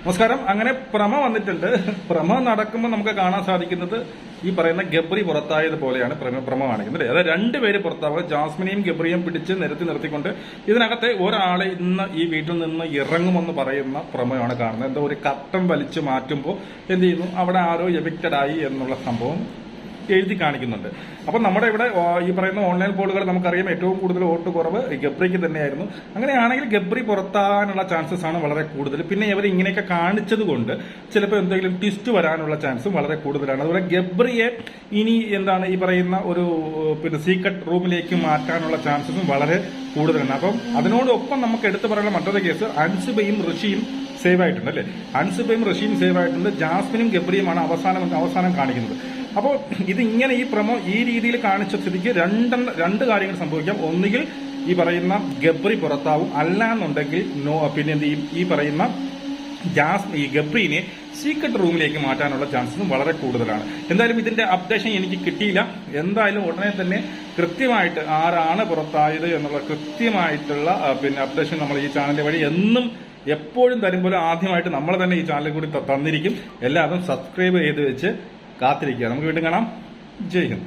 നമസ്കാരം. അങ്ങനെ പ്രമ വന്നിട്ടുണ്ട്. പ്രമ നടക്കുമ്പോൾ നമുക്ക് കാണാൻ സാധിക്കുന്നത് ഈ പറയുന്ന ഗബ്രി പുറത്തായത് പോലെയാണ് പ്രമ കാണിക്കുന്നത്. അതായത് രണ്ടുപേര് പുറത്താവുക, ജാസ്മിനെയും ഗബ്രിയും പിടിച്ച് നിർത്തിക്കൊണ്ട് ഇതിനകത്തെ ഒരാളെ ഇന്ന് ഈ വീട്ടിൽ നിന്ന് ഇറങ്ങുമെന്ന് പറയുന്ന പ്രമയാണ് കാണുന്നത്. എന്തോ ഒരു കർട്ടൻ വലിച്ചു മാറ്റുമ്പോൾ എന്ത് ചെയ്യുന്നു, അവിടെ ആരോ എവിക്റ്റഡ് ആയി എന്നുള്ള സംഭവം എഴുതി കാണിക്കുന്നുണ്ട്. അപ്പൊ നമ്മുടെ ഇവിടെ ഈ പറയുന്ന ഓൺലൈൻ പോളുകൾ നമുക്കറിയാം ഏറ്റവും കൂടുതൽ വോട്ട് കുറവ് ഗബ്രിക്ക് തന്നെയായിരുന്നു. അങ്ങനെയാണെങ്കിൽ ഗബ്രി പുറത്താകാനുള്ള ചാൻസസ് ആണ് വളരെ കൂടുതൽ. പിന്നെ ഇവർ ഇങ്ങനെയൊക്കെ കാണിച്ചത് കൊണ്ട് ചിലപ്പോൾ എന്തെങ്കിലും ട്വിസ്റ്റ് വരാനുള്ള ചാൻസും വളരെ കൂടുതലാണ്. അതുപോലെ ഗബ്രിയെ ഇനി എന്താണ് ഈ പറയുന്ന ഒരു സീക്രട്ട് റൂമിലേക്ക് മാറ്റാനുള്ള ചാൻസസും വളരെ കൂടുതലാണ്. അപ്പം അതിനോടൊപ്പം നമുക്ക് എടുത്തു പറയാനുള്ള മറ്റൊരു കേസ് അൻസിബയും ഋഷിയും സേവ് ആയിട്ടുണ്ട് അല്ലെ. അൻസിബയും ഋഷിയും സേവ് ആയിട്ടുണ്ട്. ജാസ്മിനും ഗബ്രിയുമാണ് അവസാനം കാണിക്കുന്നത്. അപ്പോൾ ഇതിങ്ങനെ ഈ പ്രമോ ഈ രീതിയിൽ കാണിച്ച സ്ഥിതിക്ക് രണ്ട് കാര്യങ്ങൾ സംഭവിക്കാം. ഒന്നുകിൽ ഈ പറയുന്ന ഗബ്രി പുറത്താവും, അല്ലാന്നുണ്ടെങ്കിൽ പിന്നെ ഈ പറയുന്ന ഈ ഗബ്രീനെ സീക്രട്ട് റൂമിലേക്ക് മാറ്റാനുള്ള ചാൻസസും വളരെ കൂടുതലാണ്. എന്തായാലും ഇതിന്റെ അപ്ഡേഷൻ എനിക്ക് കിട്ടിയില്ല. എന്തായാലും ഉടനെ തന്നെ കൃത്യമായിട്ട് ആരാണ് പുറത്തായത് എന്നുള്ള കൃത്യമായിട്ടുള്ള അപ്ഡേഷൻ നമ്മൾ ഈ ചാനലിന്റെ വഴി എന്നും എപ്പോഴും തരുമ്പോൾ ആദ്യമായിട്ട് നമ്മൾ തന്നെ ഈ ചാനലിൽ കൂടി തന്നിരിക്കും. എല്ലാവരും സബ്സ്ക്രൈബ് ചെയ്ത് വെച്ച് കാത്തിരിക്കുക. നമുക്ക് വീണ്ടും കാണാം. ജയ് ഹിന്ദ്.